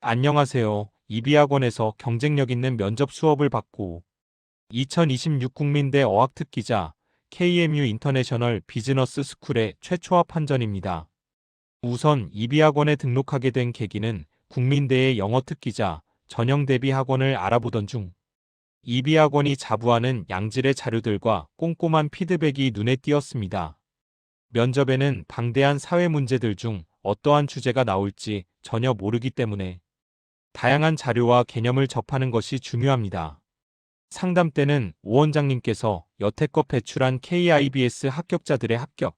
안녕하세요. 이비학원에서 경쟁력 있는 면접 수업을 받고 2026 국민대 어학특기자 KMU 인터내셔널 비즈너스 스쿨의 최초합 판전입니다. 우선 이비학원에 등록하게 된 계기는 국민대의 영어특기자 전형 대비 학원을 알아보던 중 이비학원이 자부하는 양질의 자료들과 꼼꼼한 피드백이 눈에 띄었습니다. 면접에는 방대한 사회 문제들 중 어떠한 주제가 나올지 전혀 모르기 때문에 다양한 자료와 개념을 접하는 것이 중요합니다. 상담 때는 오 원장님께서 여태껏 배출한 KIBS 합격자들의 합격,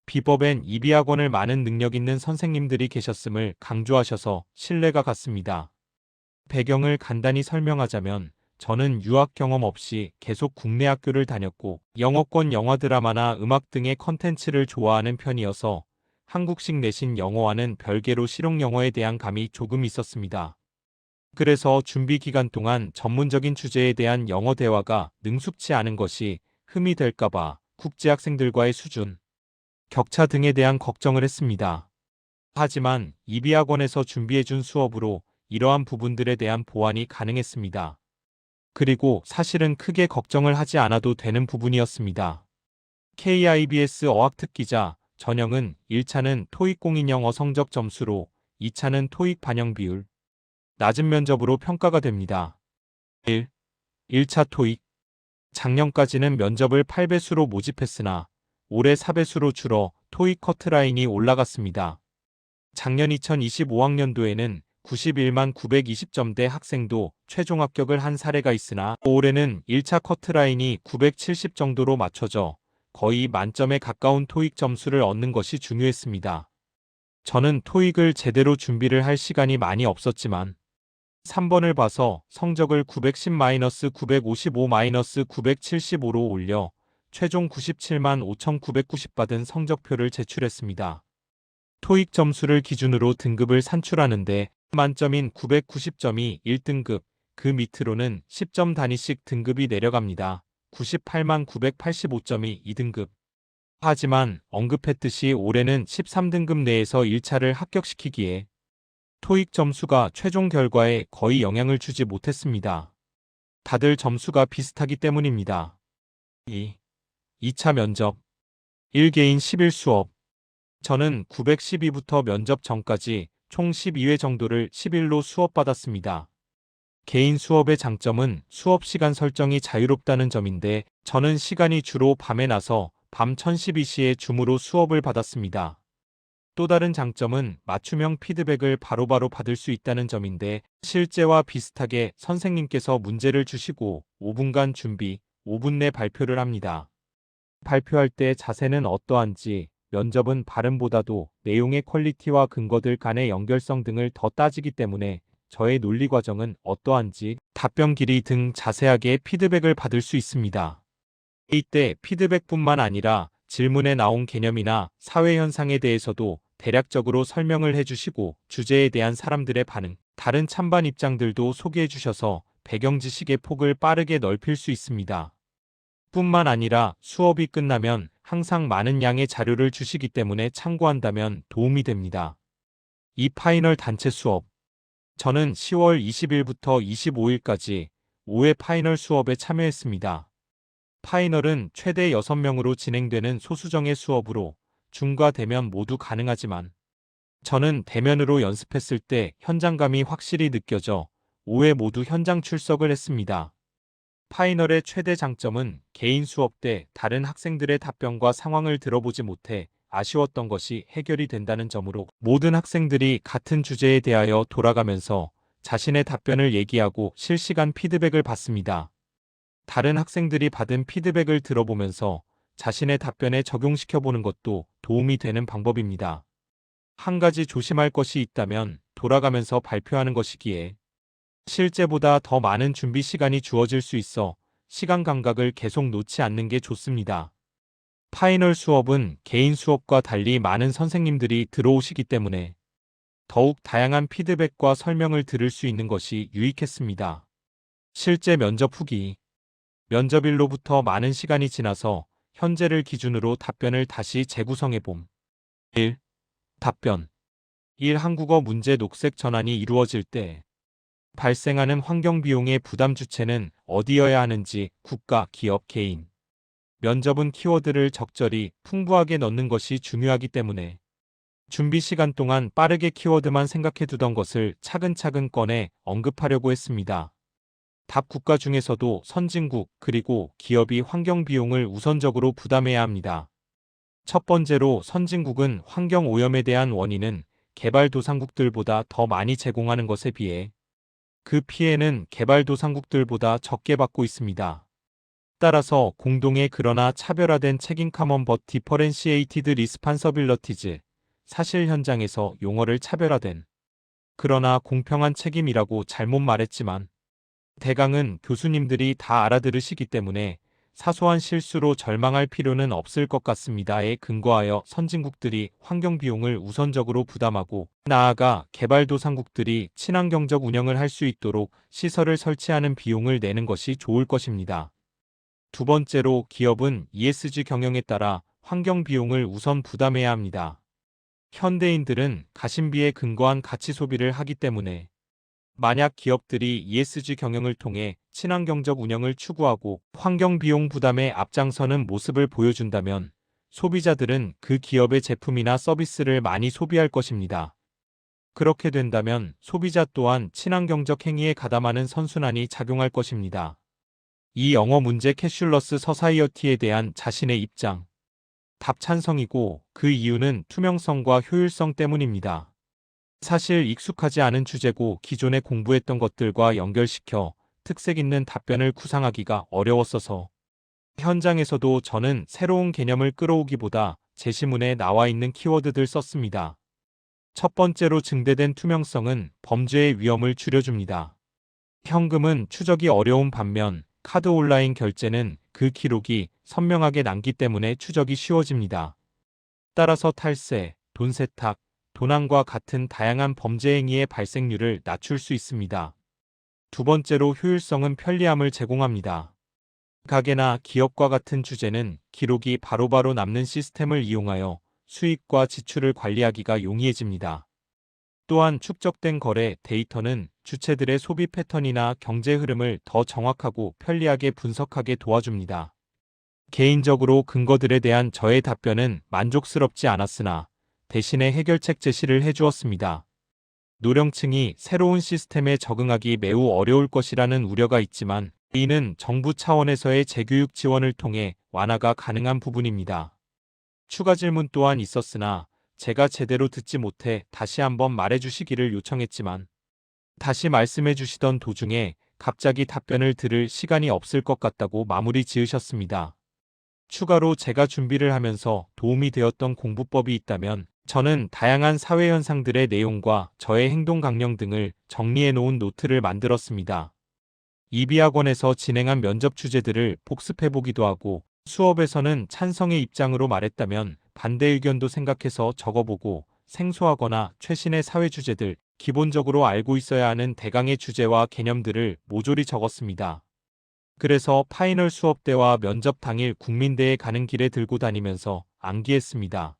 비법엔 이비학원을 많은 능력 있는 선생님들이 계셨음을 강조하셔서 신뢰가 갔습니다. 배경을 간단히 설명하자면 저는 유학 경험 없이 계속 국내 학교를 다녔고 영어권 영화 드라마나 음악 등의 컨텐츠를 좋아하는 편이어서 한국식 내신 영어와는 별개로 실용 영어에 대한 감이 조금 있었습니다. 그래서 준비 기간 동안 전문적인 주제에 대한 영어 대화가 능숙치 않은 것이 흠이 될까봐 국제 학생들과의 수준, 격차 등에 대한 걱정을 했습니다. 하지만 이비학원에서 준비해준 수업으로 이러한 부분들에 대한 보완이 가능했습니다. 그리고 사실은 크게 걱정을 하지 않아도 되는 부분이었습니다. KIBS 어학특기자 전형은 1차는 토익 공인 영어 성적 점수로 2차는 토익 반영 비율, 낮은 면접으로 평가가 됩니다. 1차 토익. 작년까지는 면접을 8배수로 모집했으나 올해 4배수로 줄어 토익 커트라인이 올라갔습니다. 작년 2025학년도에는 91만 920점대 학생도 최종 합격을 한 사례가 있으나 올해는 1차 커트라인이 970 정도로 맞춰져 거의 만점에 가까운 토익 점수를 얻는 것이 중요했습니다. 저는 토익을 제대로 준비를 할 시간이 많이 없었지만 3번을 봐서 성적을 910-955-975로 올려 최종 97만 5,990 받은 성적표를 제출했습니다. 토익 점수를 기준으로 등급을 산출하는데 만점인 990점이 1등급, 그 밑으로는 10점 단위씩 등급이 내려갑니다. 98만 985점이 2등급. 하지만 언급했듯이 올해는 13등급 내에서 1차를 합격시키기에 토익 점수가 최종 결과에 거의 영향을 주지 못했습니다. 다들 점수가 비슷하기 때문입니다. 2차 면접 1개인 10일 수업. 저는 912부터 면접 전까지 총 12회 정도를 10일로 수업받았습니다. 개인 수업의 장점은 수업 시간 설정이 자유롭다는 점인데 저는 시간이 주로 밤에 나서 밤 1012시에 줌으로 수업을 받았습니다. 또 다른 장점은 맞춤형 피드백을 바로바로 받을 수 있다는 점인데 실제와 비슷하게 선생님께서 문제를 주시고 5분간 준비, 5분 내 발표를 합니다. 발표할 때 자세는 어떠한지, 면접은 발음보다도 내용의 퀄리티와 근거들 간의 연결성 등을 더 따지기 때문에 저의 논리 과정은 어떠한지, 답변 길이 등 자세하게 피드백을 받을 수 있습니다. 이때 피드백뿐만 아니라 질문에 나온 개념이나 사회 현상에 대해서도 대략적으로 설명을 해주시고 주제에 대한 사람들의 반응, 다른 찬반 입장들도 소개해 주셔서 배경 지식의 폭을 빠르게 넓힐 수 있습니다. 뿐만 아니라 수업이 끝나면 항상 많은 양의 자료를 주시기 때문에 참고한다면 도움이 됩니다. 이 파이널 단체 수업. 저는 10월 20일부터 25일까지 5회 파이널 수업에 참여했습니다. 파이널은 최대 6명으로 진행되는 소수정예 수업으로 줌과 대면 모두 가능하지만 저는 대면으로 연습했을 때 현장감이 확실히 느껴져 5회 모두 현장 출석을 했습니다. 파이널의 최대 장점은 개인 수업 때 다른 학생들의 답변과 상황을 들어보지 못해 아쉬웠던 것이 해결이 된다는 점으로 모든 학생들이 같은 주제에 대하여 돌아가면서 자신의 답변을 얘기하고 실시간 피드백을 받습니다. 다른 학생들이 받은 피드백을 들어보면서 자신의 답변에 적용시켜보는 것도 도움이 되는 방법입니다. 한 가지 조심할 것이 있다면 돌아가면서 발표하는 것이기에 실제보다 더 많은 준비 시간이 주어질 수 있어 시간 감각을 계속 놓지 않는 게 좋습니다. 파이널 수업은 개인 수업과 달리 많은 선생님들이 들어오시기 때문에 더욱 다양한 피드백과 설명을 들을 수 있는 것이 유익했습니다. 실제 면접 후기. 면접일로부터 많은 시간이 지나서 현재를 기준으로 답변을 다시 재구성해봄. 1. 답변. 1. 한국어 문제 녹색 전환이 이루어질 때 발생하는 환경 비용의 부담 주체는 어디여야 하는지 국가, 기업, 개인. 면접은 키워드를 적절히 풍부하게 넣는 것이 중요하기 때문에 준비 시간 동안 빠르게 키워드만 생각해 두던 것을 차근차근 꺼내 언급하려고 했습니다. 답 국가 중에서도 선진국 그리고 기업이 환경 비용을 우선적으로 부담해야 합니다. 첫 번째로 선진국은 환경 오염에 대한 원인은 개발도상국들보다 더 많이 제공하는 것에 비해 그 피해는 개발도상국들보다 적게 받고 있습니다. 따라서 공동의 그러나 차별화된 책임 common but differentiated responsibilities 사실 현장에서 용어를 차별화된 그러나 공평한 책임이라고 잘못 말했지만 대강은 교수님들이 다 알아들으시기 때문에 사소한 실수로 절망할 필요는 없을 것 같습니다에 근거하여 선진국들이 환경 비용을 우선적으로 부담하고 나아가 개발도상국들이 친환경적 운영을 할 수 있도록 시설을 설치하는 비용을 내는 것이 좋을 것입니다. 두 번째로 기업은 ESG 경영에 따라 환경 비용을 우선 부담해야 합니다. 현대인들은 가심비에 근거한 가치 소비를 하기 때문에 만약 기업들이 ESG 경영을 통해 친환경적 운영을 추구하고 환경 비용 부담에 앞장서는 모습을 보여준다면 소비자들은 그 기업의 제품이나 서비스를 많이 소비할 것입니다. 그렇게 된다면 소비자 또한 친환경적 행위에 가담하는 선순환이 작용할 것입니다. 이 영어 문제 캐슐러스 서사이어티에 대한 자신의 입장. 답 찬성이고 그 이유는 투명성과 효율성 때문입니다. 사실 익숙하지 않은 주제고 기존에 공부했던 것들과 연결시켜 특색 있는 답변을 구상하기가 어려웠어서 현장에서도 저는 새로운 개념을 끌어오기보다 제시문에 나와 있는 키워드들 썼습니다. 첫 번째로 증대된 투명성은 범죄의 위험을 줄여줍니다. 현금은 추적이 어려운 반면 카드 온라인 결제는 그 기록이 선명하게 남기 때문에 추적이 쉬워집니다. 따라서 탈세, 돈 세탁, 도난과 같은 다양한 범죄 행위의 발생률을 낮출 수 있습니다. 두 번째로 효율성은 편리함을 제공합니다. 가게나 기업과 같은 주제는 기록이 바로바로 남는 시스템을 이용하여 수익과 지출을 관리하기가 용이해집니다. 또한 축적된 거래 데이터는 주체들의 소비 패턴이나 경제 흐름을 더 정확하고 편리하게 분석하게 도와줍니다. 개인적으로 근거들에 대한 저의 답변은 만족스럽지 않았으나 대신에 해결책 제시를 해주었습니다. 노령층이 새로운 시스템에 적응하기 매우 어려울 것이라는 우려가 있지만 이는 정부 차원에서의 재교육 지원을 통해 완화가 가능한 부분입니다. 추가 질문 또한 있었으나 제가 제대로 듣지 못해 다시 한번 말해주시기를 요청했지만 다시 말씀해 주시던 도중에 갑자기 답변을 들을 시간이 없을 것 같다고 마무리 지으셨습니다. 추가로 제가 준비를 하면서 도움이 되었던 공부법이 있다면 저는 다양한 사회 현상들의 내용과 저의 행동 강령 등을 정리해 놓은 노트를 만들었습니다. 이비학원에서 진행한 면접 주제들을 복습해 보기도 하고 수업에서는 찬성의 입장으로 말했다면 반대 의견도 생각해서 적어보고 생소하거나 최신의 사회 주제들, 기본적으로 알고 있어야 하는 대강의 주제와 개념들을 모조리 적었습니다. 그래서 파이널 수업 때와 면접 당일 국민대에 가는 길에 들고 다니면서 암기했습니다.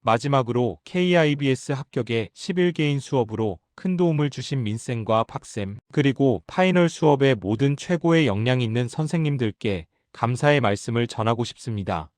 마지막으로 KIBS 합격의 11개인 수업으로 큰 도움을 주신 민쌤과 박쌤, 그리고 파이널 수업의 모든 최고의 역량 있는 선생님들께 감사의 말씀을 전하고 싶습니다.